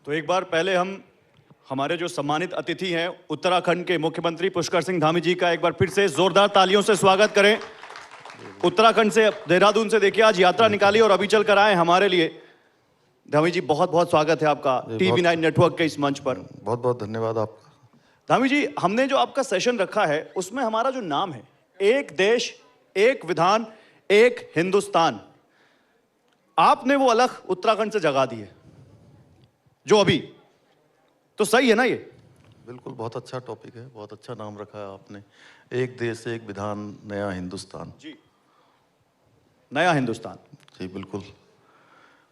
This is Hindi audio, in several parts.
तो एक बार पहले हम हमारे जो सम्मानित अतिथि हैं उत्तराखंड के मुख्यमंत्री पुष्कर सिंह धामी जी का एक बार फिर से जोरदार तालियों से स्वागत करें। उत्तराखंड से, देहरादून से देखिए आज यात्रा निकाली और अभी चल कर आए हमारे लिए। धामी जी बहुत बहुत स्वागत है आपका TV9 नेटवर्क के इस मंच पर। बहुत बहुत धन्यवाद आपका। धामी जी, हमने जो आपका सेशन रखा है उसमें हमारा जो नाम है, एक देश एक विधान एक हिंदुस्तान, आपने वो अलग उत्तराखंड से जगा दी है जो अभी, तो सही है ना ये? बिल्कुल, बहुत अच्छा टॉपिक है, बहुत अच्छा नाम रखा है आपने। एक देश एक विधान नया हिंदुस्तान। जी, नया हिंदुस्तान। जी बिल्कुल,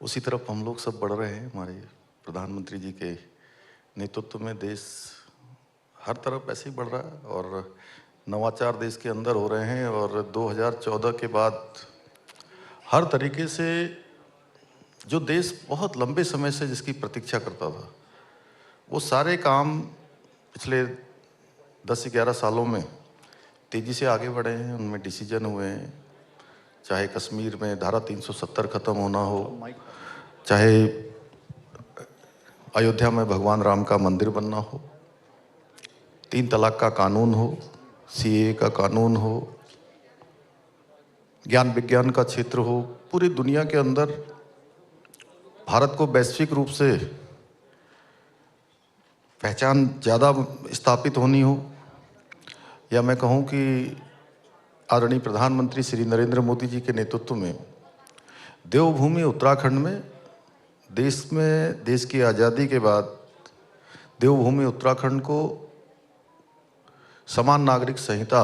उसी तरफ हम लोग सब बढ़ रहे हैं। हमारे प्रधानमंत्री जी के नेतृत्व में देश हर तरफ ऐसे ही बढ़ रहा है और नवाचार देश के अंदर हो रहे हैं। और 2014 के बाद हर तरीके से जो देश बहुत लंबे समय से जिसकी प्रतीक्षा करता था, वो सारे काम पिछले 10-11 सालों में तेज़ी से आगे बढ़े हैं। उनमें डिसीजन हुए हैं, चाहे कश्मीर में धारा 370 खत्म होना हो, चाहे अयोध्या में भगवान राम का मंदिर बनना हो, 3 तलाक का कानून हो, CAA का कानून हो, ज्ञान विज्ञान का क्षेत्र हो। पूरी दुनिया के अंदर भारत को वैश्विक रूप से पहचान ज़्यादा स्थापित होनी हो, या मैं कहूँ कि आदरणीय प्रधानमंत्री श्री नरेंद्र मोदी जी के नेतृत्व में देवभूमि उत्तराखंड में देश की आज़ादी के बाद देवभूमि उत्तराखंड को समान नागरिक संहिता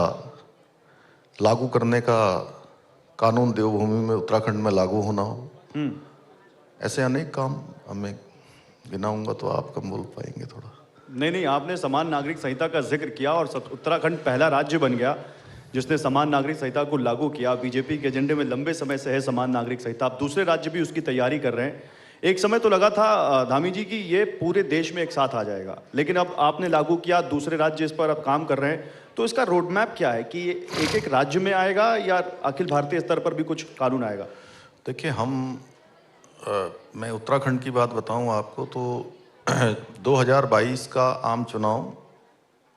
लागू करने का कानून देवभूमि में उत्तराखंड में लागू होना हो। ऐसे अनेक काम हमें गिनाऊंगा तो आप कम बोल पाएंगे थोड़ा। नहीं, आपने समान नागरिक संहिता का जिक्र किया और उत्तराखंड पहला राज्य बन गया जिसने समान नागरिक संहिता को लागू किया। बीजेपी के एजेंडे में लंबे समय से है समान नागरिक संहिता, अब दूसरे राज्य भी उसकी तैयारी कर रहे हैं। एक समय तो लगा था धामी जी की ये पूरे देश में एक साथ आ जाएगा, लेकिन अब आपने लागू किया, दूसरे राज्य इस पर अब काम कर रहे हैं। तो इसका रोड मैप क्या है कि एक एक राज्य में आएगा या अखिल भारतीय स्तर पर भी कुछ कानून आएगा? देखिए, मैं उत्तराखंड की बात बताऊं आपको तो 2022 का आम चुनाव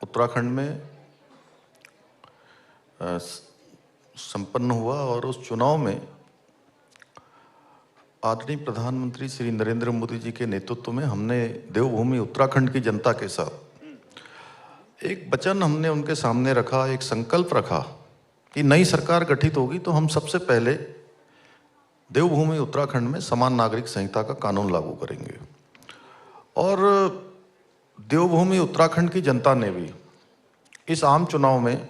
उत्तराखंड में संपन्न हुआ और उस चुनाव में आदरणीय प्रधानमंत्री श्री नरेंद्र मोदी जी के नेतृत्व में हमने देवभूमि उत्तराखंड की जनता के साथ एक वचन हमने उनके सामने रखा, एक संकल्प रखा कि नई सरकार गठित होगी तो हम सबसे पहले देवभूमि उत्तराखंड में समान नागरिक संहिता का कानून लागू करेंगे। और देवभूमि उत्तराखंड की जनता ने भी इस आम चुनाव में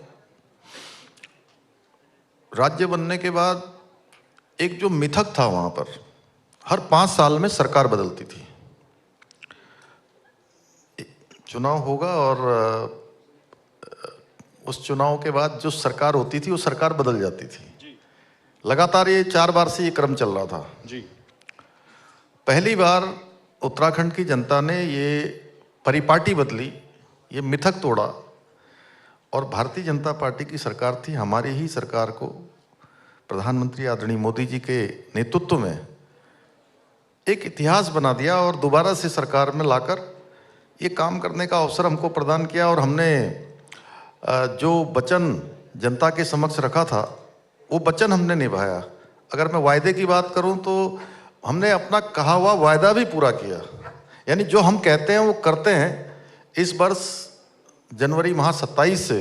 राज्य बनने के बाद एक जो मिथक था वहां पर, हर 5 साल में सरकार बदलती थी। चुनाव होगा और उस चुनाव के बाद जो सरकार होती थी वो सरकार बदल जाती थी। लगातार ये 4 बार से ये क्रम चल रहा था जी। पहली बार उत्तराखंड की जनता ने ये परिपाटी बदली, ये मिथक तोड़ा और भारतीय जनता पार्टी की सरकार थी। हमारी ही सरकार को प्रधानमंत्री आदरणीय मोदी जी के नेतृत्व में एक इतिहास बना दिया और दोबारा से सरकार में लाकर ये काम करने का अवसर हमको प्रदान किया। और हमने जो वचन जनता के समक्ष रखा था वो वचन हमने निभाया। अगर मैं वायदे की बात करूं तो हमने अपना कहा हुआ वायदा भी पूरा किया, यानी जो हम कहते हैं वो करते हैं। इस वर्ष जनवरी माह 27 से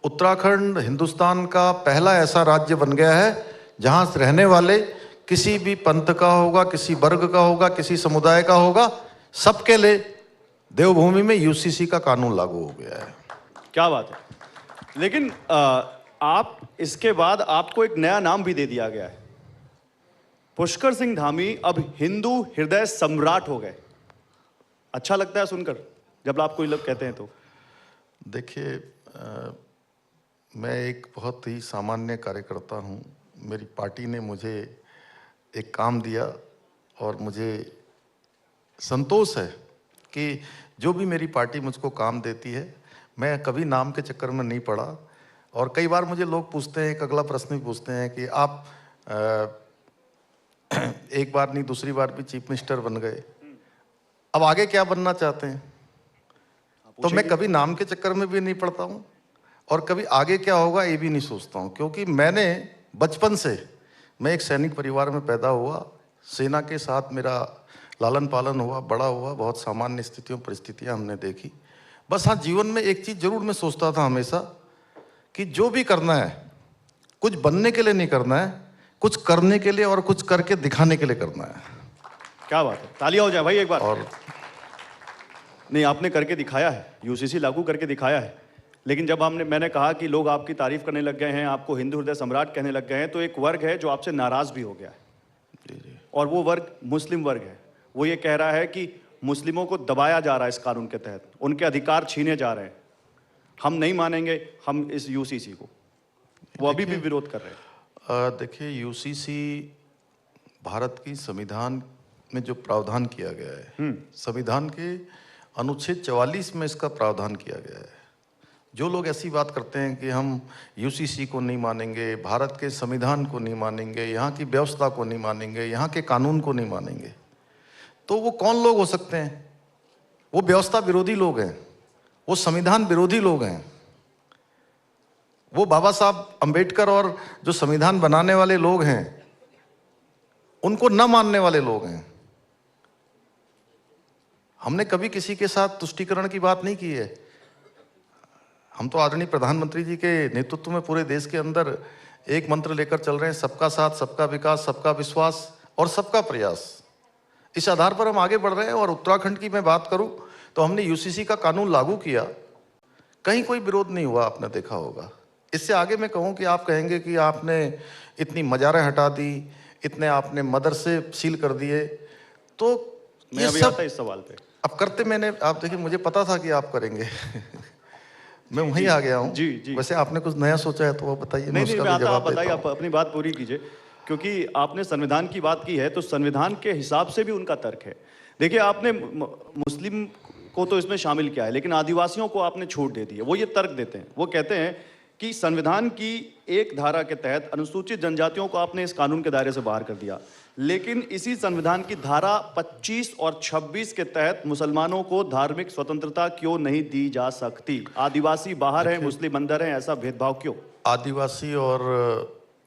उत्तराखंड हिंदुस्तान का पहला ऐसा राज्य बन गया है जहां रहने वाले किसी भी पंथ का होगा, किसी वर्ग का होगा, किसी समुदाय का होगा, सबके लिए देवभूमि में UCC का कानून लागू हो गया है। क्या बात है। लेकिन आप इसके बाद आपको एक नया नाम भी दे दिया गया है, पुष्कर सिंह धामी अब हिंदू हृदय सम्राट हो गए। अच्छा लगता है सुनकर जब आप कोई लोग कहते हैं तो? देखिए, मैं एक बहुत ही सामान्य कार्यकर्ता हूँ। मेरी पार्टी ने मुझे एक काम दिया और मुझे संतोष है कि जो भी मेरी पार्टी मुझको काम देती है, मैं कभी नाम के चक्कर में नहीं पड़ा। और कई बार मुझे लोग पूछते हैं, एक अगला प्रश्न भी पूछते हैं कि आप एक बार नहीं दूसरी बार भी चीफ मिनिस्टर बन गए, अब आगे क्या बनना चाहते हैं? तो मैं कभी नाम के चक्कर में भी नहीं पड़ता हूँ और कभी आगे क्या होगा ये भी नहीं सोचता हूँ, क्योंकि मैंने बचपन से, मैं एक सैनिक परिवार में पैदा हुआ, सेना के साथ मेरा लालन पालन हुआ, बड़ा हुआ, बहुत सामान्य स्थितियों परिस्थितियाँ हमने देखी। बस हाँ, जीवन में एक चीज़ जरूर मैं सोचता था हमेशा कि जो भी करना है कुछ बनने के लिए नहीं करना है, कुछ करने के लिए और कुछ करके दिखाने के लिए करना है। क्या बात है, तालियां हो जाए भाई एक बार। और नहीं, आपने करके दिखाया है, यूसीसी लागू करके दिखाया है। लेकिन जब मैंने कहा कि लोग आपकी तारीफ करने लग गए हैं, आपको हिंदू हृदय सम्राट कहने लग गए हैं, तो एक वर्ग है जो आपसे नाराज भी हो गया है। और वो वर्ग मुस्लिम वर्ग है। वो ये कह रहा है कि मुस्लिमों को दबाया जा रहा है इस कानून के तहत, उनके अधिकार छीने जा रहे हैं। हम नहीं मानेंगे हम इस यूसीसी को। वो अभी भी विरोध कर रहे हैं। देखिए, यूसीसी भारत की संविधान में जो प्रावधान किया गया है, संविधान के अनुच्छेद 44 में इसका प्रावधान किया गया है। जो लोग ऐसी बात करते हैं कि हम यूसीसी को नहीं मानेंगे, भारत के संविधान को नहीं मानेंगे, यहाँ की व्यवस्था को नहीं मानेंगे, यहाँ के कानून को नहीं मानेंगे, तो वो कौन लोग हो सकते हैं? वो व्यवस्था विरोधी लोग हैं, वो संविधान विरोधी लोग हैं, वो बाबा साहब अंबेडकर और जो संविधान बनाने वाले लोग हैं उनको न मानने वाले लोग हैं। हमने कभी किसी के साथ तुष्टीकरण की बात नहीं की है। हम तो आदरणीय प्रधानमंत्री जी के नेतृत्व में पूरे देश के अंदर एक मंत्र लेकर चल रहे हैं, सबका साथ, सबका विकास, सबका विश्वास और सबका प्रयास। इस आधार पर हम आगे बढ़ रहे हैं। और उत्तराखंड की मैं बात करूं तो हमने यूसीसी का कानून लागू किया, कहीं कोई विरोध नहीं हुआ, आपने देखा होगा। इससे आगे मैं कहूं कि आप कहेंगे कि आपने इतनी मजारें हटा दी, इतने आपने मदरसे सील कर दिए, तो मैं अभी आता इस सवाल पे। अब करते मैंने, आप देखिए, मुझे पता था कि आप करेंगे मैं वहीं आ गया हूँ। जी जी। वैसे आपने कुछ नया सोचा है तो वो बताइए। नहीं नहीं, मैं आता, आप बताइए, आप अपनी बात पूरी कीजिए, क्योंकि आपने संविधान की बात की है तो संविधान के हिसाब से भी उनका तर्क है। देखिए, आपने मुस्लिम को तो इसमें शामिल किया है, लेकिन आदिवासियों को आपने छूट दे दी है। वो ये तर्क देते हैं, वो कहते हैं कि संविधान की एक धारा के तहत अनुसूचित जनजातियों को आपने इस कानून के दायरे से बाहर कर दिया, लेकिन इसी संविधान की धारा 25 और 26 के तहत मुसलमानों को धार्मिक स्वतंत्रता क्यों नहीं दी जा सकती? आदिवासी बाहर हैं, मुस्लिम अंदर हैं, ऐसा भेदभाव क्यों? आदिवासी और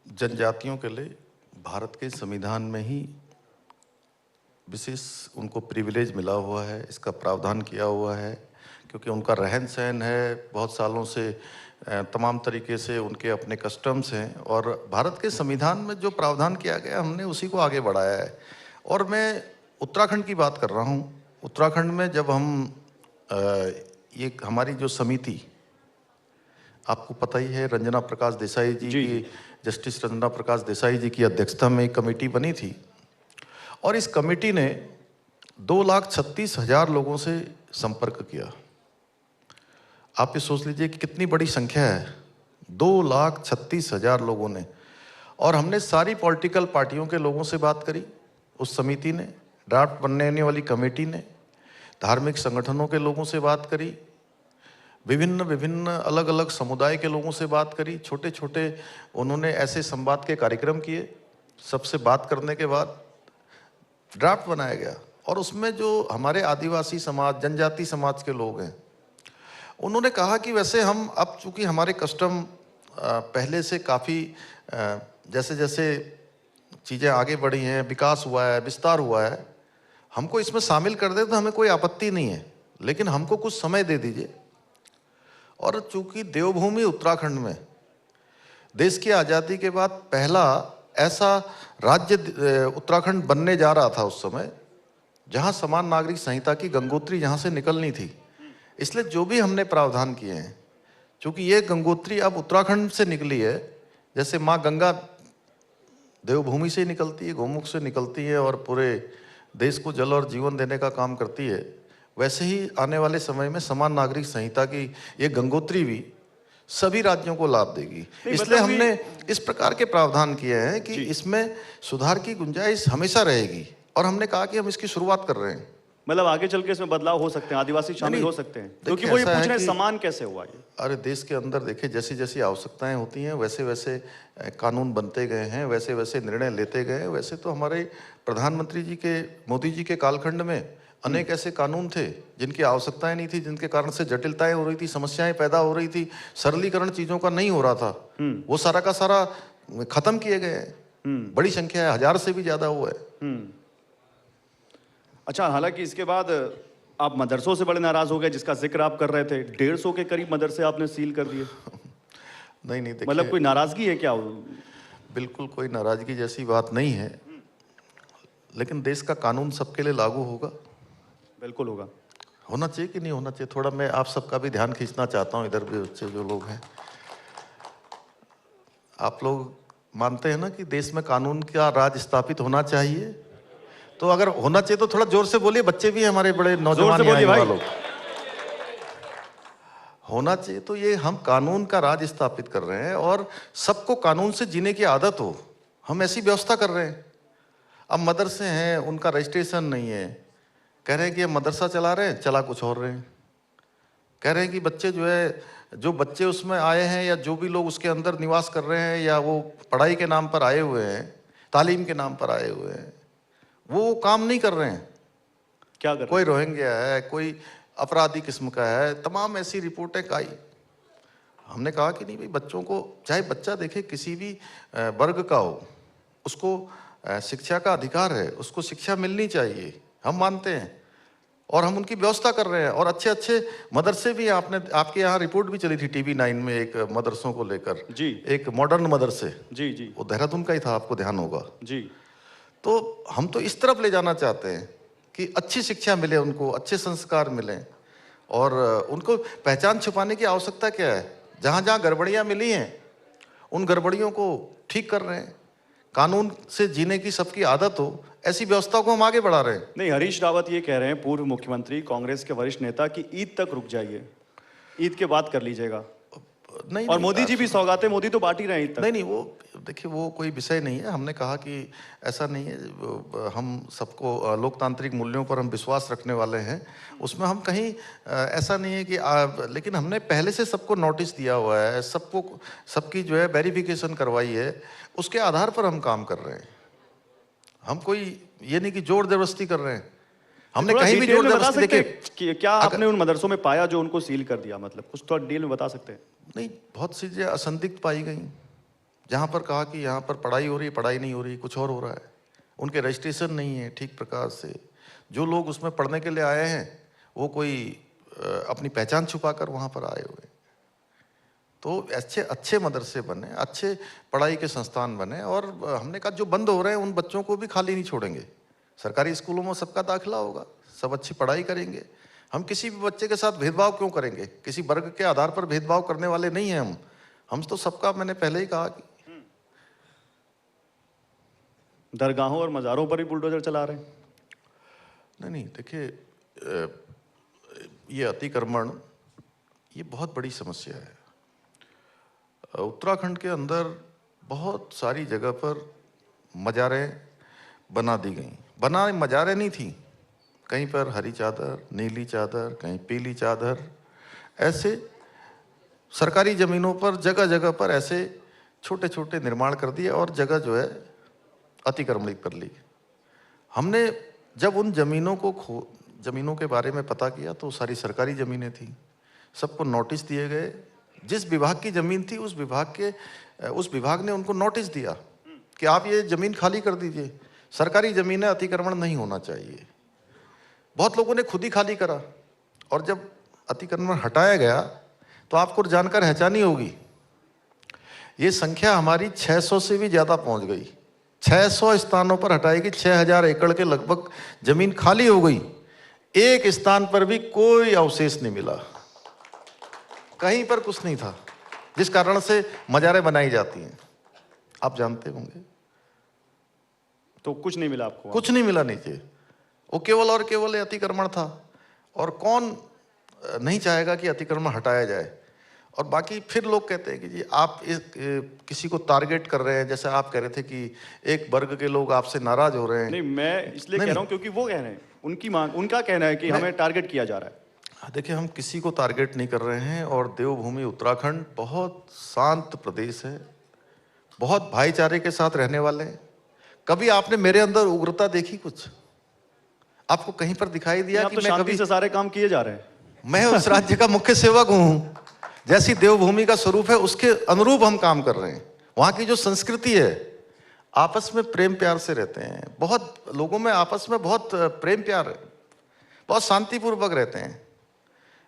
जनजातियों के लिए भारत के संविधान में ही विशेष उनको प्रिविलेज मिला हुआ है, इसका प्रावधान किया हुआ है, क्योंकि उनका रहन सहन है, बहुत सालों से तमाम तरीके से उनके अपने कस्टम्स हैं, और भारत के संविधान में जो प्रावधान किया गया हमने उसी को आगे बढ़ाया है। और मैं उत्तराखंड की बात कर रहा हूँ। उत्तराखंड में जब हम ये हमारी जो समिति, आपको पता ही है, रंजना प्रकाश देसाई जी की, जस्टिस रंजना प्रकाश देसाई जी की अध्यक्षता में एक कमेटी बनी थी, और इस कमेटी ने 2,36,000 लोगों से संपर्क किया। आप ये सोच लीजिए कि कितनी बड़ी संख्या है, 2,36,000 लोगों ने। और हमने सारी पॉलिटिकल पार्टियों के लोगों से बात करी, उस समिति ने, ड्राफ्ट बनने वाली कमेटी ने, धार्मिक संगठनों के लोगों से बात करी, विभिन्न अलग अलग समुदाय के लोगों से बात करी, छोटे छोटे उन्होंने ऐसे संवाद के कार्यक्रम किए। सबसे बात करने के बाद ड्राफ्ट बनाया गया, और उसमें जो हमारे आदिवासी समाज, जनजाति समाज के लोग हैं, उन्होंने कहा कि वैसे हम अब चूंकि हमारे कस्टम पहले से काफ़ी जैसे जैसे चीज़ें आगे बढ़ी हैं, विकास हुआ है, विस्तार हुआ है, हमको इसमें शामिल कर दे तो हमें कोई आपत्ति नहीं है, लेकिन हमको कुछ समय दे दीजिए। और चूंकि देवभूमि उत्तराखंड में देश की आज़ादी के बाद पहला ऐसा राज्य उत्तराखंड बनने जा रहा था उस समय, जहाँ समान नागरिक संहिता की गंगोत्री जहाँ से निकलनी थी, इसलिए जो भी हमने प्रावधान किए हैं, चूंकि ये गंगोत्री अब उत्तराखंड से निकली है, जैसे माँ गंगा देवभूमि से निकलती है, गोमुख से निकलती है और पूरे देश को जल और जीवन देने का काम करती है, वैसे ही आने वाले समय में समान नागरिक संहिता की ये गंगोत्री भी सभी राज्यों को लाभ देगी। इसलिए हमने इस प्रकार के प्रावधान किए हैं कि इसमें सुधार की गुंजाइश हमेशा रहेगी, और हमने कहा कि हम इसकी शुरुआत कर रहे हैं। मतलब आगे चल के इसमें बदलाव हो सकते हैं, आदिवासी शामिल हो सकते हैं, क्योंकि वो ये पूछ रहे हैं समान कैसे हुआ ये। अरे देश के अंदर देखिए, जैसी जैसी आवश्यकताएं होती हैं वैसे वैसे कानून बनते गए हैं, वैसे वैसे निर्णय लेते गए। वैसे तो हमारे प्रधानमंत्री जी के, मोदी जी के कालखंड में अनेक ऐसे कानून थे जिनकी आवश्यकताएं नहीं थी, जिनके कारण से जटिलताएं हो रही थी, समस्याएं पैदा हो रही थी, सरलीकरण चीजों का नहीं हो रहा था, वो सारा का सारा खत्म किए गए हैं। बड़ी संख्या है, 1000 से भी ज्यादा वो है। अच्छा, हालांकि इसके बाद आप मदरसों से बड़े नाराज हो गए, जिसका जिक्र आप कर रहे थे। 150 के करीब मदरसे आपने सील कर दिए। नहीं नहीं, मतलब देखिए कोई नाराजगी है क्या? बिल्कुल कोई नाराजगी जैसी बात नहीं है, लेकिन देश का कानून सबके लिए लागू होगा। बिल्कुल होगा। होना चाहिए कि नहीं होना चाहिए? थोड़ा मैं आप सबका भी ध्यान खींचना चाहता हूँ, इधर भी बच्चे जो लोग हैं। आप लोग मानते हैं ना कि देश में कानून का राज स्थापित होना चाहिए? तो अगर होना चाहिए तो थोड़ा जोर से बोलिए, बच्चे भी हैं हमारे, बड़े नौजवान बोलिए भाई। लोग। होना चाहिए तो ये हम कानून का राज स्थापित कर रहे हैं और सबको कानून से जीने की आदत हो, हम ऐसी व्यवस्था कर रहे हैं। अब मदरसे हैं, उनका रजिस्ट्रेशन नहीं है, कह रहे हैं कि ये मदरसा चला रहे हैं, चला कुछ और रहे हैं। कह रहे हैं कि बच्चे जो है, जो बच्चे उसमें आए हैं या जो भी लोग उसके अंदर निवास कर रहे हैं, या वो पढ़ाई के नाम पर आए हुए हैं, तालीम के नाम पर आए हुए हैं, वो काम नहीं कर रहे हैं। क्या कर रहे कोई रोहिंग्या है, कोई अपराधी किस्म का है, तमाम ऐसी रिपोर्टें आई। हमने कहा कि नहीं भाई, बच्चों को, चाहे बच्चा देखे किसी भी वर्ग का हो, उसको शिक्षा का अधिकार है, उसको शिक्षा मिलनी चाहिए, हम मानते हैं और हम उनकी व्यवस्था कर रहे हैं। और अच्छे अच्छे मदरसे भी हैं। आपके यहाँ रिपोर्ट भी चली थी TV9 में एक मदरसों को लेकर जी। एक मॉडर्न मदरसे, जी जी वो देहरादून का ही था, आपको ध्यान होगा जी। तो हम तो इस तरफ ले जाना चाहते हैं कि अच्छी शिक्षा मिले उनको, अच्छे संस्कार मिलें, और उनको पहचान छुपाने की आवश्यकता क्या है? जहाँ जहाँ गड़बड़ियाँ मिली हैं उन गड़बड़ियों को ठीक कर रहे हैं। कानून से जीने की सबकी आदत हो, ऐसी व्यवस्था को हम आगे बढ़ा रहे हैं। नहीं, हरीश रावत ये कह रहे हैं, पूर्व मुख्यमंत्री, कांग्रेस के वरिष्ठ नेता, कि ईद तक रुक जाइए, ईद के बाद कर लीजिएगा। नहीं और नहीं, मोदी जी भी सौगातें मोदी तो बांट ही रहे हैं ईद तक। नहीं नहीं, वो देखिए वो कोई विषय नहीं है। हमने कहा कि ऐसा नहीं है, हम सबको लोकतांत्रिक मूल्यों पर हम विश्वास रखने वाले हैं, उसमें हम कहीं ऐसा नहीं है कि लेकिन हमने पहले से सबको नोटिस दिया हुआ है, सबको, सबकी जो है वेरिफिकेशन करवाई है, उसके आधार पर हम काम कर रहे हैं। हम कोई ये नहीं कि जोर जबरदस्ती कर रहे हैं, हमने थोड़ा कहीं भी डिटेल जोर में बता जबरदस्ती, सकते देखिए हैं कि क्या आपने उन मदरसों में पाया जो उनको सील कर दिया? मतलब कुछ थोड़ा डिटेल में बता सकते हैं? नहीं, बहुत सी चीजें असंदिग्ध पाई गई, जहाँ पर कहा कि यहाँ पर पढ़ाई हो रही है, पढ़ाई नहीं हो रही, कुछ और हो रहा है, उनके रजिस्ट्रेशन नहीं है ठीक प्रकार से, जो लोग उसमें पढ़ने के लिए आए हैं वो कोई अपनी पहचान छुपाकर वहाँ पर आए हुए। तो अच्छे अच्छे मदरसे बने, अच्छे पढ़ाई के संस्थान बने, और हमने कहा जो बंद हो रहे हैं उन बच्चों को भी खाली नहीं छोड़ेंगे। सरकारी स्कूलों में सबका दाखिला होगा, सब अच्छी पढ़ाई करेंगे। हम किसी भी बच्चे के साथ भेदभाव क्यों करेंगे? किसी वर्ग के आधार पर भेदभाव करने वाले नहीं हैं हम तो सबका, मैंने पहले ही कहा कि दरगाहों और मज़ारों पर ही बुलडोजर चला रहे हैं। नहीं नहीं, देखिए ये अतिक्रमण ये बहुत बड़ी समस्या है। उत्तराखंड के अंदर बहुत सारी जगह पर मज़ारें बना दी गई। बना मज़ारें नहीं थी, कहीं पर हरी चादर, नीली चादर, कहीं पीली चादर, ऐसे सरकारी ज़मीनों पर जगह जगह पर ऐसे छोटे छोटे निर्माण कर दिए और जगह जो है अतिक्रमणित कर ली। हमने जब उन ज़मीनों के बारे में पता किया तो सारी सरकारी ज़मीनें थी, सबको नोटिस दिए गए। जिस विभाग की ज़मीन थी उस विभाग ने उनको नोटिस दिया कि आप ये ज़मीन खाली कर दीजिए, सरकारी ज़मीन है, अतिक्रमण नहीं होना चाहिए। बहुत लोगों ने खुद ही खाली करा, और जब अतिक्रमण हटाया गया तो आपको जानकर हैरानी होगी, ये संख्या हमारी 600 से भी ज़्यादा पहुंच गई। 600 स्थानों पर हटाएगी, 6000 एकड़ के लगभग ज़मीन खाली हो गई। एक स्थान पर भी कोई अवशेष नहीं मिला, कहीं पर कुछ नहीं था, जिस कारण से मज़ारें बनाई जाती हैं, आप जानते होंगे। तो कुछ नहीं मिला आपको? कुछ नहीं मिला नीचे, वो केवल और केवल अतिक्रमण था। और कौन नहीं चाहेगा कि अतिक्रमण हटाया जाए? और बाकी फिर लोग कहते हैं कि जी आप किसी को टारगेट कर रहे हैं, जैसे आप कह रहे थे कि एक वर्ग के लोग आपसे नाराज हो रहे हैं। नहीं, मैं इसलिए कह रहा हूं क्योंकि वो कह रहे हैं, उनकी मांग, उनका कहना है कि हमें टारगेट किया जा रहा है। देखिए, हम किसी को टारगेट नहीं कर रहे हैं, और देवभूमि उत्तराखंड बहुत शांत प्रदेश है, बहुत भाईचारे के साथ रहने वाले हैं। कभी आपने मेरे अंदर उग्रता देखी कुछ? आपको कहीं पर दिखाई दिया आप कि तो मैं शांति कभी, से सारे काम किए जा रहे हैं। मैं उस राज्य का मुख्य सेवक हूं, जैसी देवभूमि का स्वरूप है उसके अनुरूप हम काम कर रहे हैं। वहां की जो संस्कृति है, आपस में प्रेम प्यार से रहते हैं, बहुत लोगों में आपस में बहुत प्रेम प्यार है, बहुत शांतिपूर्वक रहते हैं।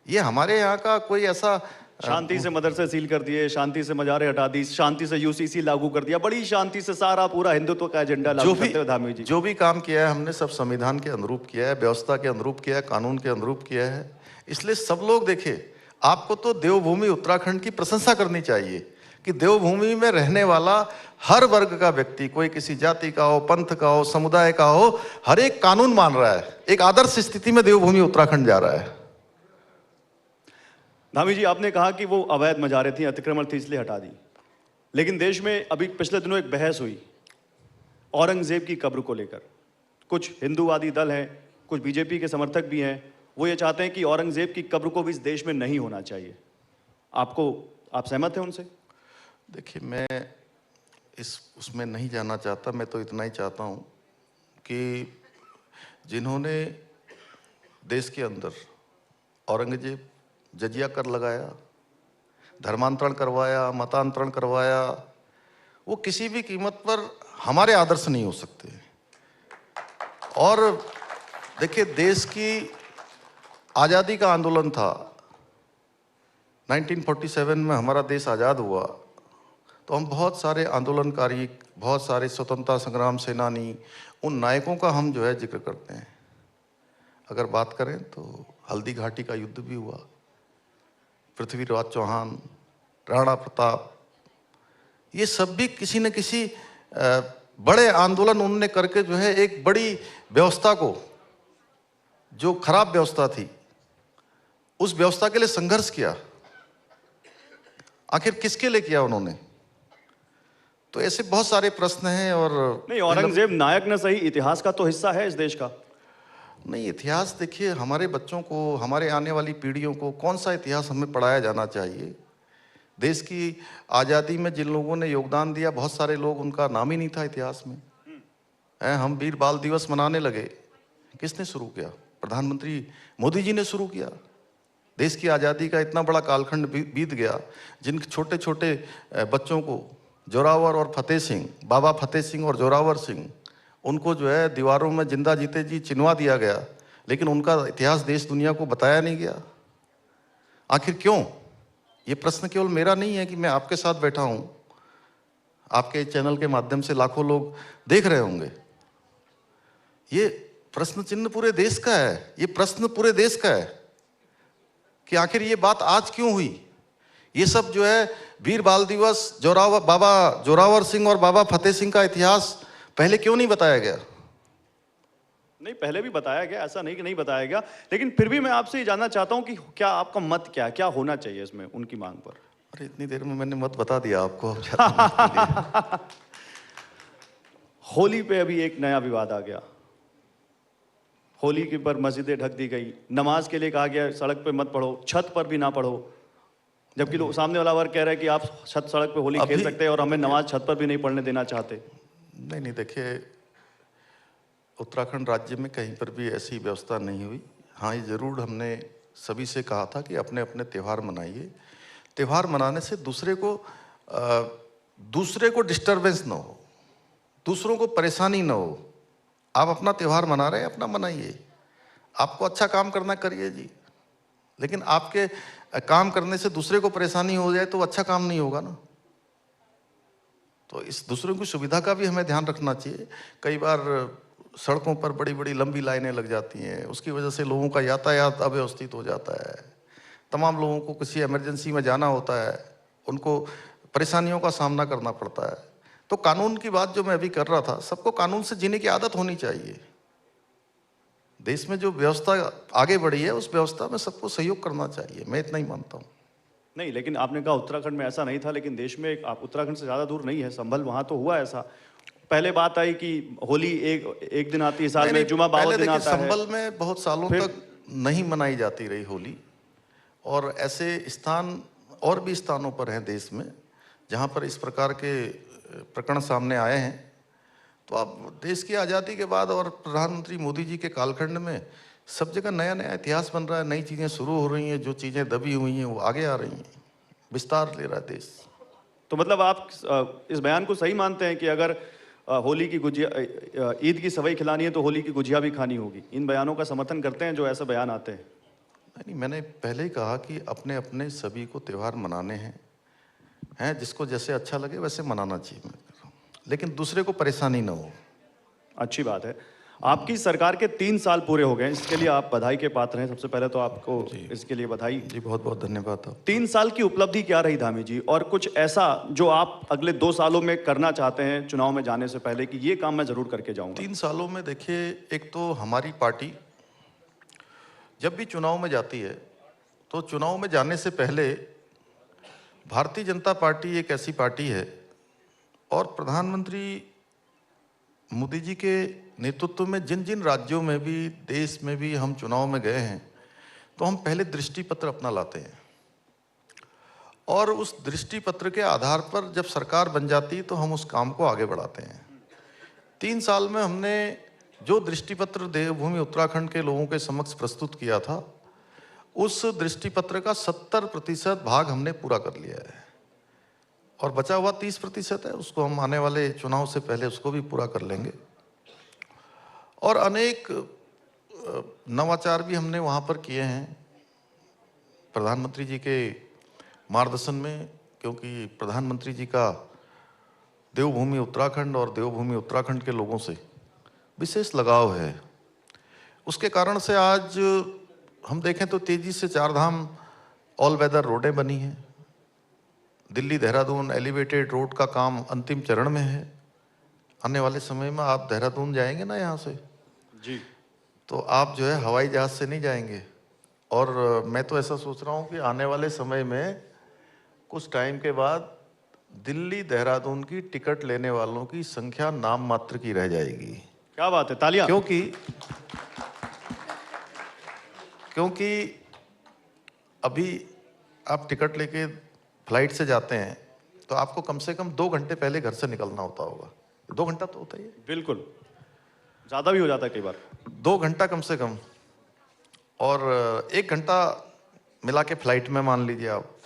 ये हमारे यहाँ का कोई ऐसा शांति से मदरसे सील कर दिए, शांति से मजारे हटा दी, शांति से यूसीसी लागू कर दिया, बड़ी शांति से सारा पूरा हिंदुत्व का एजेंडा लागू करते हुए धामी जी। जो भी काम किया है हमने सब संविधान के अनुरूप किया है, व्यवस्था के अनुरूप किया है, कानून के अनुरूप किया है। इसलिए सब लोग देखिए, आपको तो देवभूमि उत्तराखंड की प्रशंसा करनी चाहिए कि देवभूमि में रहने वाला हर वर्ग का व्यक्ति, कोई किसी जाति का हो, पंथ का हो, समुदाय का हो, हर एक कानून मान रहा है। एक आदर्श स्थिति में देवभूमि उत्तराखंड जा रहा है। धामी जी, आपने कहा कि वो अवैध मजारे थी, अतिक्रमण थी, इसलिए हटा दी। लेकिन देश में अभी पिछले दिनों एक बहस हुई औरंगजेब की कब्र को लेकर। कुछ हिंदूवादी दल हैं, कुछ बीजेपी के समर्थक भी हैं, वो ये चाहते हैं कि औरंगजेब की कब्र को भी इस देश में नहीं होना चाहिए। आप सहमत हैं उनसे? देखिए, मैं उसमें नहीं जाना चाहता। मैं तो इतना ही चाहता हूँ कि जिन्होंने देश के अंदर औरंगजेब जजिया कर लगाया, धर्मांतरण करवाया, मतांतरण करवाया, वो किसी भी कीमत पर हमारे आदर्श नहीं हो सकते। और देखिए, देश की आज़ादी का आंदोलन था, 1947 में हमारा देश आज़ाद हुआ, तो हम बहुत सारे आंदोलनकारी, बहुत सारे स्वतंत्रता संग्राम सेनानी, उन नायकों का हम जो है जिक्र करते हैं। अगर बात करें तो हल्दी घाटी का युद्ध भी हुआ, पृथ्वीराज चौहान, राणा प्रताप, ये सब भी किसी न किसी बड़े आंदोलन उन्होंने करके जो है एक बड़ी व्यवस्था को, जो खराब व्यवस्था थी, उस व्यवस्था के लिए संघर्ष किया। आखिर किसके लिए किया उन्होंने? तो ऐसे बहुत सारे प्रश्न हैं। और नहीं, औरंगजेब नायक न सही, इतिहास का तो हिस्सा है इस देश का। नहीं, इतिहास देखिए, हमारे बच्चों को, हमारे आने वाली पीढ़ियों को कौन सा इतिहास हमें पढ़ाया जाना चाहिए? देश की आज़ादी में जिन लोगों ने योगदान दिया, बहुत सारे लोग, उनका नाम ही नहीं था इतिहास में। हम वीर बाल दिवस मनाने लगे, किसने शुरू किया? प्रधानमंत्री मोदी जी ने शुरू किया। देश की आज़ादी का इतना बड़ा कालखंड बीत गया, जिन छोटे छोटे बच्चों को, जोरावर और फतेह सिंह, बाबा फतेह सिंह और जोरावर सिंह, उनको जो है दीवारों में जिंदा जीते जी चिनवा दिया गया, लेकिन उनका इतिहास देश दुनिया को बताया नहीं गया। आखिर क्यों? ये प्रश्न केवल मेरा नहीं है कि मैं आपके साथ बैठा हूं, आपके चैनल के माध्यम से लाखों लोग देख रहे होंगे। ये प्रश्न चिन्ह पूरे देश का है, ये प्रश्न पूरे देश का है कि आखिर ये बात आज क्यों हुई। ये सब जो है वीर बाल दिवस, बाबा जोरावर सिंह और बाबा फतेह सिंह का इतिहास पहले क्यों नहीं बताया गया? नहीं, पहले भी बताया गया, ऐसा नहीं कि नहीं बताया गया, लेकिन फिर भी मैं आपसे ये जानना चाहता हूं कि क्या आपका मत क्या होना चाहिए इसमें उनकी मांग पर? अरे, इतनी देर में मैंने मत बता दिया आपको। अब होली पे अभी एक नया विवाद आ गया। होली के पर मस्जिदें ढक दी गई, नमाज के लिए कहा गया सड़क पे मत पढ़ो, छत पर भी ना पढ़ो, जबकि लोग, सामने वाला वर्ग कह रहा है कि आप सड़क पे होली खेल सकते हैं और हमें नमाज छत पर भी नहीं पढ़ने देना चाहते। नहीं, देखिए, उत्तराखंड राज्य में कहीं पर भी ऐसी व्यवस्था नहीं हुई। हाँ, ये जरूर हमने सभी से कहा था कि अपने अपने त्यौहार मनाइए। त्यौहार मनाने से दूसरे को डिस्टरबेंस ना हो, दूसरों को परेशानी ना हो। आप अपना त्यौहार मना रहे हैं, अपना मनाइए। आपको अच्छा काम करना करिए जी, लेकिन आपके काम करने से दूसरे को परेशानी हो जाए तो अच्छा काम नहीं होगा ना। तो इस दूसरों की सुविधा का भी हमें ध्यान रखना चाहिए। कई बार सड़कों पर बड़ी बड़ी लंबी लाइनें लग जाती हैं, उसकी वजह से लोगों का यातायात अव्यवस्थित हो जाता है। तमाम लोगों को किसी इमरजेंसी में जाना होता है, उनको परेशानियों का सामना करना पड़ता है। तो कानून की बात जो मैं अभी कर रहा था, सबको कानून से जीने की आदत होनी चाहिए। देश में जो व्यवस्था आगे बढ़ी है, उस व्यवस्था में सबको सहयोग करना चाहिए, मैं इतना ही मानता हूँ। नहीं, लेकिन आपने कहा उत्तराखंड में ऐसा नहीं था, लेकिन देश में आप उत्तराखंड से ज़्यादा दूर नहीं है, संभल, वहाँ तो हुआ ऐसा। पहले बात आई कि होली एक दिन आती है साल में, जुमा 12 दिन आता है। संभल में बहुत सालों तक नहीं मनाई जाती रही होली, और ऐसे स्थान और भी स्थानों पर हैं देश में जहाँ पर इस प्रकार के प्रकरण सामने आए हैं। तो अब देश की आज़ादी के बाद और प्रधानमंत्री मोदी जी के कालखंड में सब जगह नया नया इतिहास बन रहा है, नई चीज़ें शुरू हो रही हैं, जो चीज़ें दबी हुई हैं वो आगे आ रही हैं, विस्तार ले रहा है देश। तो मतलब आप इस बयान को सही मानते हैं कि अगर होली की गुजिया ईद की सवई खिलानी है तो होली की गुजिया भी खानी होगी? इन बयानों का समर्थन करते हैं जो ऐसे बयान आते हैं? नहीं, मैंने पहले ही कहा कि अपने अपने सभी को त्यौहार मनाने हैं, जिसको जैसे अच्छा लगे वैसे मनाना चाहिए, मैं कह रहा हूं। लेकिन दूसरे को परेशानी ना हो। अच्छी बात है। आपकी सरकार के 3 साल पूरे हो गए हैं, इसके लिए आप बधाई के पात्र हैं। सबसे पहले तो आपको इसके लिए बधाई। जी, बहुत बहुत धन्यवाद आप। 3 साल की उपलब्धि क्या रही धामी जी? और कुछ ऐसा जो आप अगले 2 सालों में करना चाहते हैं चुनाव में जाने से पहले कि ये काम मैं ज़रूर करके जाऊँगा? 3 सालों में देखिए, एक तो हमारी पार्टी जब भी चुनाव में जाती है, तो चुनाव में जाने से पहले भारतीय जनता पार्टी एक ऐसी पार्टी है, और प्रधानमंत्री मोदी जी के नेतृत्व में जिन जिन राज्यों में भी, देश में भी हम चुनाव में गए हैं, तो हम पहले दृष्टि पत्र अपना लाते हैं, और उस दृष्टि पत्र के आधार पर जब सरकार बन जाती है तो हम उस काम को आगे बढ़ाते हैं। 3 साल में हमने जो दृष्टि पत्र देवभूमि उत्तराखंड के लोगों के समक्ष प्रस्तुत किया था, उस दृष्टि पत्र का 70% भाग हमने पूरा कर लिया है, और बचा हुआ 30% है, उसको हम आने वाले चुनाव से पहले उसको भी पूरा कर लेंगे। और अनेक नवाचार भी हमने वहाँ पर किए हैं प्रधानमंत्री जी के मार्गदर्शन में, क्योंकि प्रधानमंत्री जी का देवभूमि उत्तराखंड और देवभूमि उत्तराखंड के लोगों से विशेष लगाव है। उसके कारण से आज हम देखें तो तेजी से 4 धाम ऑल वेदर रोडें बनी हैं। दिल्ली देहरादून एलिवेटेड रोड का काम अंतिम चरण में है। आने वाले समय में आप देहरादून जाएंगे ना यहाँ से, जी। तो आप जो है हवाई जहाज़ से नहीं जाएंगे। और मैं तो ऐसा सोच रहा हूँ कि आने वाले समय में कुछ टाइम के बाद दिल्ली देहरादून की टिकट लेने वालों की संख्या नाम मात्र की रह जाएगी। क्या बात है, तालियां। क्योंकि अभी आप टिकट लेके फ्लाइट से जाते हैं तो आपको कम से कम 2 घंटे पहले घर से निकलना होता होगा। 2 घंटा तो होता ही है। बिल्कुल, ज़्यादा भी हो जाता है कई बार। 2 घंटा कम से कम, और 1 घंटा मिला के फ्लाइट में मान लीजिए आप,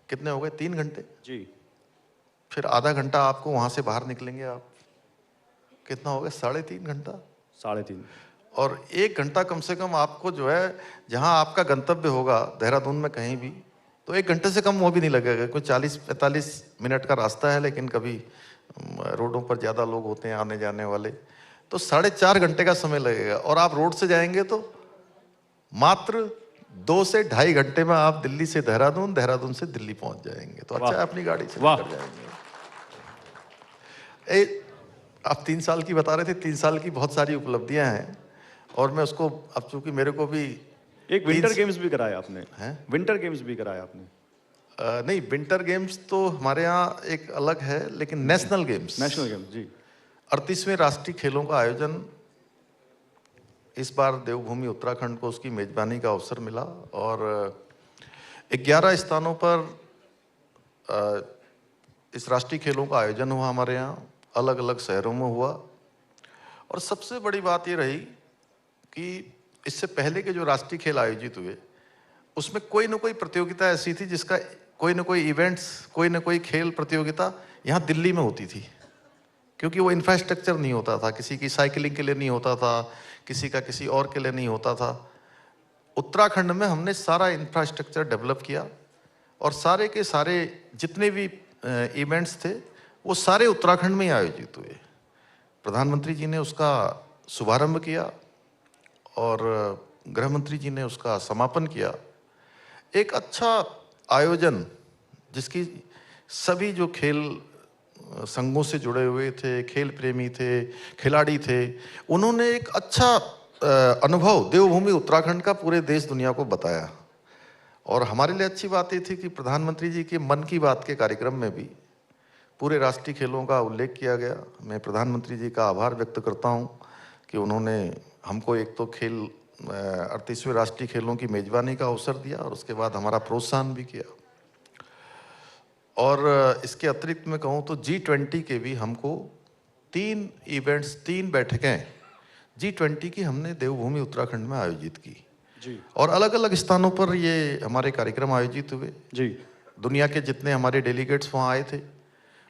कितने हो गए? 3 घंटे। जी। फिर आधा घंटा आपको वहाँ से बाहर निकलेंगे आप, कितना हो गया? 3.5 घंटा। 3.5। और 1 घंटा कम से कम आपको जो है, जहाँ आपका गंतव्य होगा देहरादून में कहीं भी, तो 1 घंटे से कम वो भी नहीं लगेगा। कोई 40-45 मिनट का रास्ता है, लेकिन कभी रोडों पर ज़्यादा लोग होते हैं आने जाने वाले, तो 4.5 घंटे का समय लगेगा। और आप रोड से जाएंगे तो मात्र 2 से ढाई घंटे में आप दिल्ली से देहरादून, देहरादून से दिल्ली पहुंच जाएंगे। तो अच्छा है, अपनी गाड़ी से निकल जाएंगे। आप 3 साल की बता रहे थे, 3 साल की बहुत सारी उपलब्धियां हैं, और मैं उसको, अब चूंकि मेरे को भी एक विंटर गेम्स भी कराया आपने? हैं? विंटर गेम्स भी कराया आपने? नहीं, विंटर गेम्स तो हमारे यहाँ एक अलग है, लेकिन नेशनल गेम्स, नेशनल गेम्स, जी। 38वें राष्ट्रीय खेलों का आयोजन इस बार देवभूमि उत्तराखंड को उसकी मेजबानी का अवसर मिला, और 11 स्थानों पर इस राष्ट्रीय खेलों का आयोजन हुआ हमारे यहाँ, अलग अलग शहरों में हुआ। और सबसे बड़ी बात ये रही कि इससे पहले के जो राष्ट्रीय खेल आयोजित हुए, उसमें कोई ना कोई प्रतियोगिता ऐसी थी जिसका कोई ना कोई इवेंट्स, कोई ना कोई खेल प्रतियोगिता यहाँ दिल्ली में होती थी, क्योंकि वो इंफ्रास्ट्रक्चर नहीं होता था। किसी की साइकिलिंग के लिए नहीं होता था, किसी का किसी और के लिए नहीं होता था। उत्तराखंड में हमने सारा इंफ्रास्ट्रक्चर डेवलप किया, और सारे के सारे जितने भी इवेंट्स थे वो सारे उत्तराखंड में ही आयोजित हुए। प्रधानमंत्री जी ने उसका शुभारंभ किया, और गृह मंत्री जी ने उसका समापन किया। एक अच्छा आयोजन, जिसकी सभी जो खेल संघों से जुड़े हुए थे, खेल प्रेमी थे, खिलाड़ी थे, उन्होंने एक अच्छा अनुभव देवभूमि उत्तराखंड का पूरे देश दुनिया को बताया। और हमारे लिए अच्छी बात ये थी कि प्रधानमंत्री जी के मन की बात के कार्यक्रम में भी पूरे राष्ट्रीय खेलों का उल्लेख किया गया। मैं प्रधानमंत्री जी का आभार व्यक्त करता हूं कि उन्होंने हमको एक तो 38वें राष्ट्रीय खेलों की मेजबानी का अवसर दिया, और उसके बाद हमारा प्रोत्साहन भी किया। और इसके अतिरिक्त मैं कहूँ तो G20 के भी हमको 3 इवेंट्स, 3 बैठकें G20 की हमने देवभूमि उत्तराखंड में आयोजित की जी और अलग अलग स्थानों पर ये हमारे कार्यक्रम आयोजित हुए। जी दुनिया के जितने हमारे डेलीगेट्स वहाँ आए थे,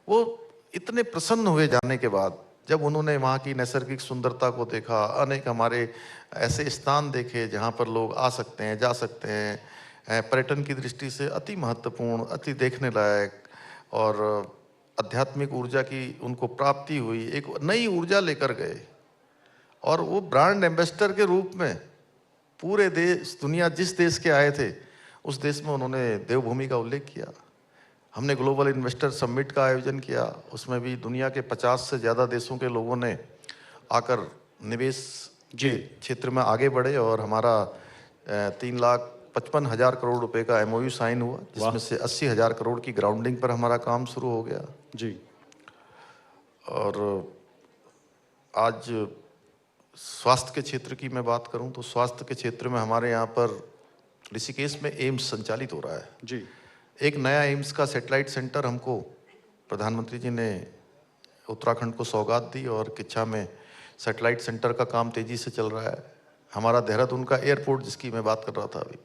वो इतने प्रसन्न हुए जाने के बाद, जब उन्होंने वहाँ की नैसर्गिक सुंदरता को देखा, अनेक हमारे ऐसे स्थान देखे जहाँ पर लोग आ सकते हैं, जा सकते हैं, पर्यटन की दृष्टि से अति महत्वपूर्ण, अति देखने लायक और आध्यात्मिक ऊर्जा की उनको प्राप्ति हुई, एक नई ऊर्जा लेकर गए और वो ब्रांड एम्बेसडर के रूप में पूरे देश, दुनिया जिस देश के आए थे उस देश में उन्होंने देवभूमि का उल्लेख किया। हमने ग्लोबल इन्वेस्टर समिट का आयोजन किया, उसमें भी दुनिया के 50 से ज़्यादा देशों के लोगों ने आकर निवेश के क्षेत्र में आगे बढ़े और हमारा 3,55,000 करोड़ रुपए का MOU साइन हुआ, जिसमें से 80,000 करोड़ की ग्राउंडिंग पर हमारा काम शुरू हो गया। जी और आज स्वास्थ्य के क्षेत्र की मैं बात करूं तो स्वास्थ्य के क्षेत्र में हमारे यहाँ पर ऋषिकेश में एम्स संचालित हो रहा है। जी एक नया एम्स का सैटेलाइट सेंटर हमको प्रधानमंत्री जी ने उत्तराखंड को सौगात दी और किच्छा में सैटेलाइट सेंटर का काम तेजी से चल रहा है। हमारा देहरादून का एयरपोर्ट जिसकी मैं बात कर रहा था अभी,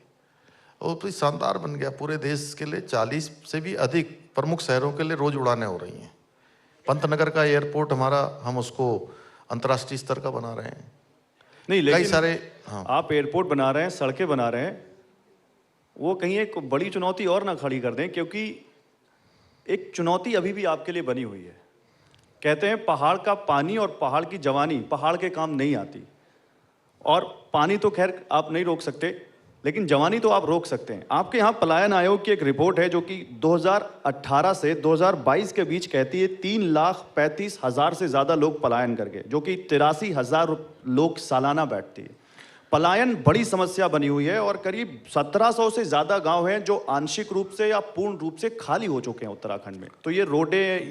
वो भी शानदार बन गया। पूरे देश के लिए 40 से भी अधिक प्रमुख शहरों के लिए रोज उड़ानें हो रही हैं। पंतनगर का एयरपोर्ट हमारा, हम उसको अंतर्राष्ट्रीय स्तर का बना रहे हैं। नहीं, कई लेकिन सारे आप एयरपोर्ट बना रहे हैं, सड़कें बना रहे हैं, वो कहीं एक बड़ी चुनौती और ना खड़ी कर दें, क्योंकि एक चुनौती अभी भी आपके लिए बनी हुई है। कहते हैं पहाड़ का पानी और पहाड़ की जवानी पहाड़ के काम नहीं आती। और पानी तो खैर आप नहीं रोक सकते, लेकिन जवानी तो आप रोक सकते हैं। आपके यहाँ पलायन आयोग की एक रिपोर्ट है जो कि 2018 से 2022 के बीच कहती है 3,35,000 से ज़्यादा लोग पलायन कर गए, जो कि 83,000 लोग सालाना बैठती है। पलायन बड़ी समस्या बनी हुई है और करीब 1700 से ज़्यादा गांव हैं जो आंशिक रूप से या पूर्ण रूप से खाली हो चुके हैं उत्तराखंड में। तो ये रोडें,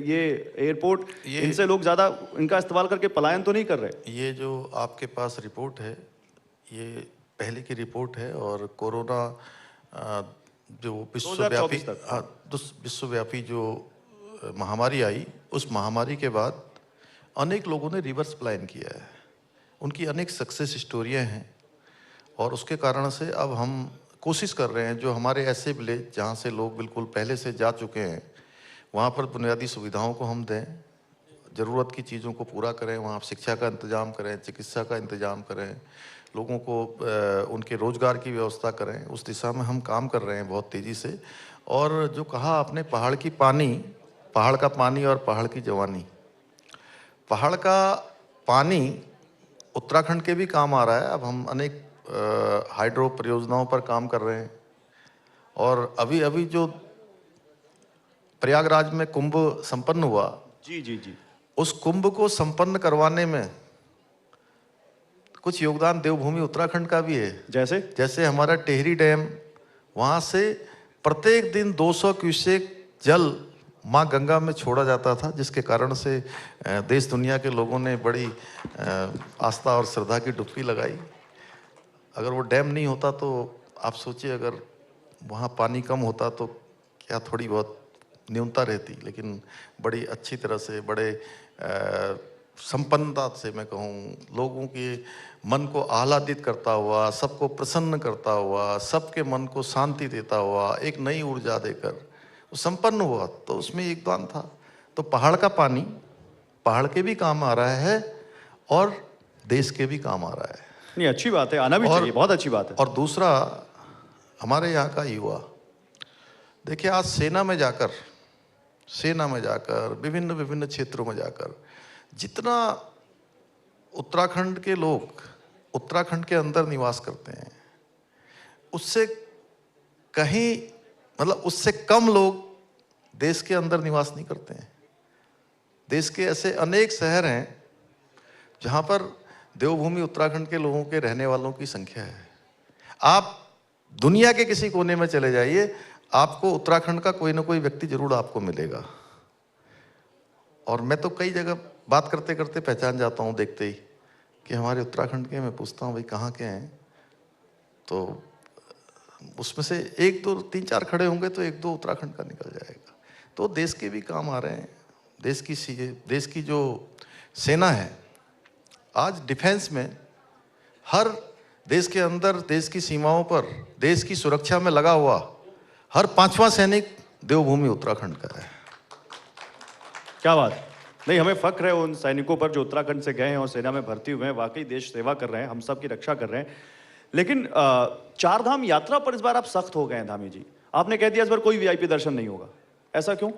ये एयरपोर्ट, इनसे लोग ज़्यादा इनका इस्तेमाल करके पलायन तो नहीं कर रहे। ये जो आपके पास रिपोर्ट है, ये पहले की रिपोर्ट है और कोरोना जो विश्वव्यापी 2024 तक। विश्वव्यापी जो महामारी आई, उस महामारी के बाद अनेक लोगों ने रिवर्स प्लान किया है। उनकी अनेक सक्सेस स्टोरियां हैं और उसके कारण से अब हम कोशिश कर रहे हैं जो हमारे ऐसे विलेज जहाँ से लोग बिल्कुल पहले से जा चुके हैं, वहाँ पर बुनियादी सुविधाओं को हम दें, ज़रूरत की चीज़ों को पूरा करें, वहाँ शिक्षा का इंतज़ाम करें, चिकित्सा का इंतज़ाम करें, लोगों को उनके रोज़गार की व्यवस्था करें। उस दिशा में हम काम कर रहे हैं बहुत तेज़ी से। और जो कहा आपने पहाड़ का पानी और पहाड़ की जवानी, पहाड़ का पानी उत्तराखंड के भी काम आ रहा है। अब हम अनेक हाइड्रो परियोजनाओं पर काम कर रहे हैं और अभी अभी जो प्रयागराज में कुंभ संपन्न हुआ, जी जी जी, उस कुंभ को संपन्न करवाने में कुछ योगदान देवभूमि उत्तराखंड का भी है। जैसे हमारा टेहरी डैम, वहाँ से प्रत्येक दिन 200 क्यूसेक जल माँ गंगा में छोड़ा जाता था, जिसके कारण से देश दुनिया के लोगों ने बड़ी आस्था और श्रद्धा की डुबकी लगाई। अगर वो डैम नहीं होता तो आप सोचिए, अगर वहाँ पानी कम होता तो क्या थोड़ी बहुत न्यूनता रहती, लेकिन बड़ी अच्छी तरह से, बड़े संपन्नता से मैं कहूँ, लोगों के मन को आह्लादित करता हुआ, सबको प्रसन्न करता हुआ, सबके मन को शांति देता हुआ, एक नई ऊर्जा देकर संपन्न हुआ। तो उसमें योगदान था। तो पहाड़ का पानी पहाड़ के भी काम आ रहा है और देश के भी काम आ रहा है। नहीं, अच्छी बात है, आना भी चाहिए, बहुत अच्छी बात है। और दूसरा, हमारे यहाँ का युवा, देखिए आज सेना में जाकर विभिन्न विभिन्न क्षेत्रों में जाकर जितना उत्तराखंड के लोग उत्तराखंड के अंदर निवास करते हैं, उससे कहीं, मतलब उससे कम लोग देश के अंदर निवास नहीं करते हैं। देश के ऐसे अनेक शहर हैं जहाँ पर देवभूमि उत्तराखंड के लोगों के रहने वालों की संख्या है। आप दुनिया के किसी कोने में चले जाइए, आपको उत्तराखंड का कोई ना कोई व्यक्ति जरूर आपको मिलेगा। और मैं तो कई जगह बात करते करते पहचान जाता हूँ देखते ही कि हमारे उत्तराखंड के। मैं पूछता हूँ भाई कहाँ के हैं, तो उसमें से 1 2 3 4 खड़े होंगे तो 1 2 उत्तराखंड का निकल जाएगा। तो देश के भी काम आ रहे हैं, देश की जो सेना है, आज डिफेंस में हर देश के अंदर, देश की सीमाओं पर, देश की सुरक्षा में लगा हुआ हर 5वां सैनिक देवभूमि उत्तराखंड का है। क्या बात। नहीं, हमें फक्र है उन सैनिकों पर जो उत्तराखंड से गए हैं और सेना में भर्ती हुए हैं, वाकई देश सेवा कर रहे हैं, हम सब की रक्षा कर रहे हैं। लेकिन चार धाम यात्रा पर इस बार आप सख्त हो गए हैं धामी जी। आपने कह दिया इस बार कोई वीआईपी दर्शन नहीं होगा, ऐसा क्यों?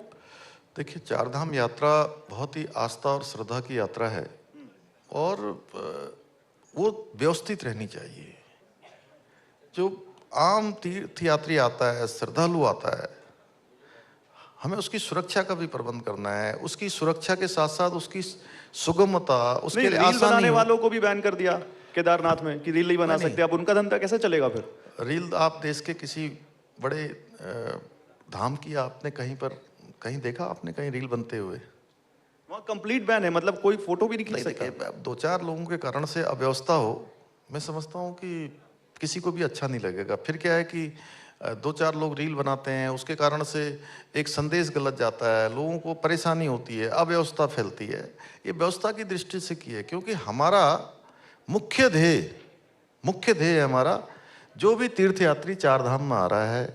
देखिए, चार धाम यात्रा बहुत ही आस्था और श्रद्धा की यात्रा है और वो व्यवस्थित रहनी चाहिए। जो आम तीर्थयात्री आता है, श्रद्धालु आता है, हमें उसकी सुरक्षा का भी प्रबंध करना है। उसकी सुरक्षा के साथ साथ उसकी सुगमता, उसके लिए रील बनाने आसानी वालों को भी बैन कर दिया केदारनाथ में कि रील नहीं बना सकते। अब उनका धंधा कैसे चलेगा फिर? रील आप देश के किसी बड़े धाम की आपने कहीं देखा आपने कहीं रील बनते हुए? वहाँ कंप्लीट बैन है, मतलब कोई फोटो भी नहीं खींच सकता। देखिए, अब 2-4 लोगों के कारण से अव्यवस्था हो, मैं समझता हूँ कि किसी को भी अच्छा नहीं लगेगा। फिर क्या है कि 2-4 लोग रील बनाते हैं, उसके कारण से एक संदेश गलत जाता है, लोगों को परेशानी होती है, अव्यवस्था फैलती है। ये व्यवस्था की दृष्टि से की है, क्योंकि हमारा मुख्य ध्येय हमारा, जो भी तीर्थयात्री चार धाम में आ रहा है,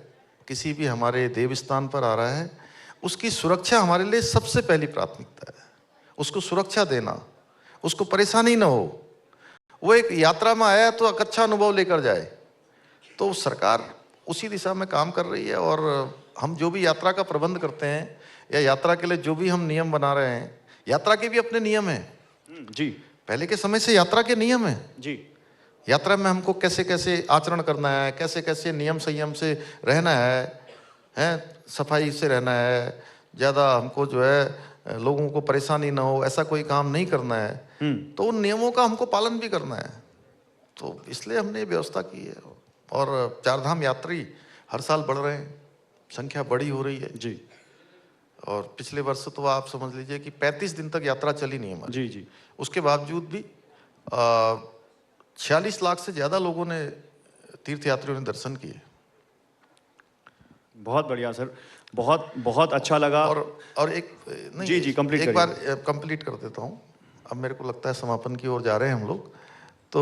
किसी भी हमारे देव स्थान पर आ रहा है, उसकी सुरक्षा हमारे लिए सबसे पहली प्राथमिकता है। उसको सुरक्षा देना, उसको परेशानी ना हो, वो एक यात्रा में आया तो एक अच्छा अनुभव लेकर जाए। तो सरकार उसी दिशा में काम कर रही है और हम जो भी यात्रा का प्रबंध करते हैं या यात्रा के लिए जो भी हम नियम बना रहे हैं, यात्रा के भी अपने नियम हैं जी। पहले के समय से यात्रा के नियम हैं जी। यात्रा में हमको कैसे कैसे आचरण करना है, कैसे कैसे नियम संयम से रहना है, सफाई से रहना है, ज़्यादा हमको जो है लोगों को परेशानी ना हो, ऐसा कोई काम नहीं करना है। तो उन नियमों का हमको पालन भी करना है। तो इसलिए हमने ये व्यवस्था की है और चारधाम यात्री हर साल बढ़ रहे हैं, संख्या बड़ी हो रही है जी। और पिछले वर्ष तो आप समझ लीजिए कि 35 दिन तक यात्रा चली नहीं हमारी। जी जी। उसके बावजूद भी 46 लाख से ज़्यादा लोगों ने, तीर्थयात्रियों ने दर्शन किए। बहुत बढ़िया सर, बहुत बहुत अच्छा लगा। और एक नहीं, जी जी, कंप्लीट एक बार कंप्लीट कर देता हूँ। अब मेरे को लगता है समापन की ओर जा रहे हैं हम लोग। तो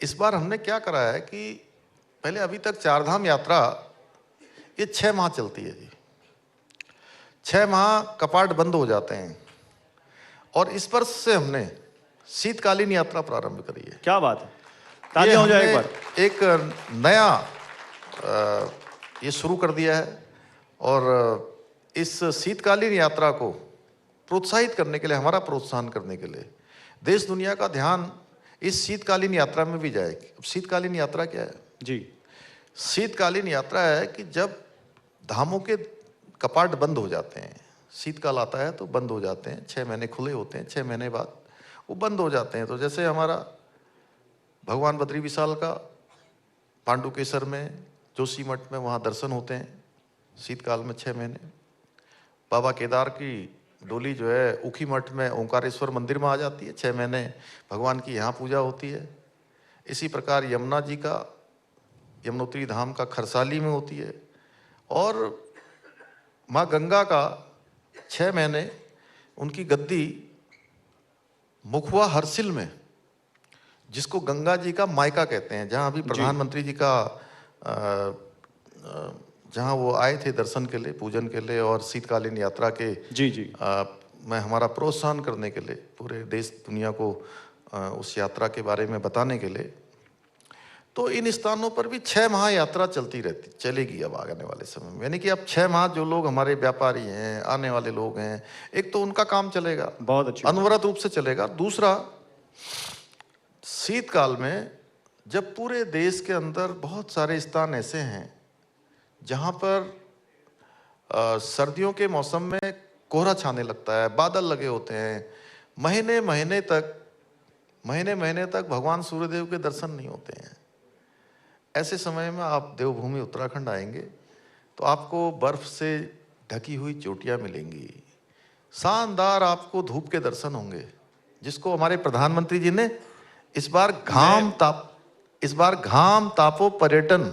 इस बार हमने क्या करा है कि पहले अभी तक चारधाम यात्रा ये 6 माह चलती है जी। 6 माह कपाट बंद हो जाते हैं और इस वर्ष से हमने शीतकालीन यात्रा प्रारंभ करी है। क्या बात है, तालियां हो जाए एक बार। एक नया ये शुरू कर दिया है और इस शीतकालीन यात्रा को प्रोत्साहित करने के लिए, हमारा प्रोत्साहन करने के लिए देश दुनिया का ध्यान इस शीतकालीन यात्रा में भी जाएगी। अब शीतकालीन यात्रा क्या है जी? शीतकालीन यात्रा है कि जब धामों के कपाट बंद हो जाते हैं, शीतकाल आता है तो बंद हो जाते हैं, 6 महीने खुले होते हैं, 6 महीने बाद वो बंद हो जाते हैं। तो जैसे हमारा भगवान बद्री विशाल का पांडुकेश्वर में, जोशीमठ में, वहाँ दर्शन होते हैं शीतकाल में 6 महीने। बाबा केदार की डोली जो है उखी मठ में ओंकारेश्वर मंदिर में आ जाती है, 6 महीने भगवान की यहाँ पूजा होती है। इसी प्रकार यमुना जी का, यमुनोत्री धाम का खरसाली में होती है और माँ गंगा का 6 महीने उनकी गद्दी मुखवा हरसिल में, जिसको गंगा जी का मायका कहते हैं, जहाँ अभी प्रधानमंत्री जी का जहाँ वो आए थे दर्शन के लिए, पूजन के लिए और शीतकालीन यात्रा के जी जी मैं हमारा प्रोत्साहन करने के लिए, पूरे देश दुनिया को उस यात्रा के बारे में बताने के लिए। तो इन स्थानों पर भी 6 माह यात्रा चलेगी अब आने वाले समय में। यानी कि अब 6 माह जो लोग हमारे व्यापारी हैं, आने वाले लोग हैं, एक तो उनका काम चलेगा, बहुत अच्छी, अनवरत रूप से चलेगा। दूसरा, शीतकाल में जब पूरे देश के अंदर बहुत सारे स्थान ऐसे हैं जहाँ पर सर्दियों के मौसम में कोहरा छाने लगता है, बादल लगे होते हैं, महीने महीने तक भगवान सूर्यदेव के दर्शन नहीं होते हैं। ऐसे समय में आप देवभूमि उत्तराखंड आएंगे तो आपको बर्फ से ढकी हुई चोटियां मिलेंगी, शानदार आपको धूप के दर्शन होंगे, जिसको हमारे प्रधानमंत्री जी ने इस बार घाम तापो पर्यटन,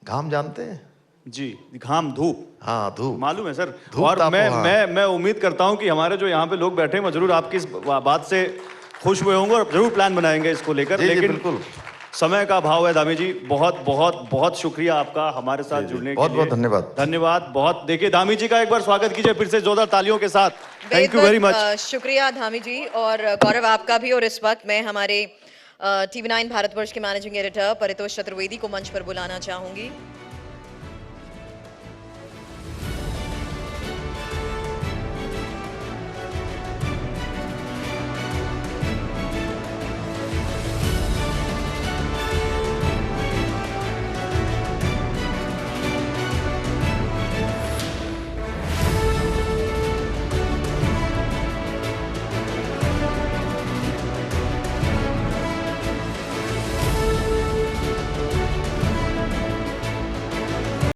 घाम जानते हैं? जी, घाम धूप हाँ, धूप। मालूम है सर। धूप और ताप मैं वहाँ। मैं उम्मीद करता हूं कि हमारे जो यहाँ पे लोग बैठे हैं वो जरूर आपकी इस बात से खुश हुए होंगे और जरूर प्लान बनाएंगे इसको लेकर। जी, जी, लेकिन बिल्कुल। समय का अभाव है धामी जी, बहुत बहुत बहुत शुक्रिया आपका हमारे साथ जी, जी, जुड़ने के बहुत लिए। बहुत धन्यवाद। धन्यवाद बहुत। देखिए धामी जी का एक बार स्वागत कीजिए फिर से जोरदार तालियों के साथ। थैंक यू बेहद वेरी मच। शुक्रिया धामी जी और गौरव आपका भी। और इस वक्त मैं हमारे टीवी 9 भारतवर्ष के मैनेजिंग एडिटर परितोष चतुर्वेदी को मंच पर बुलाना चाहूंगी।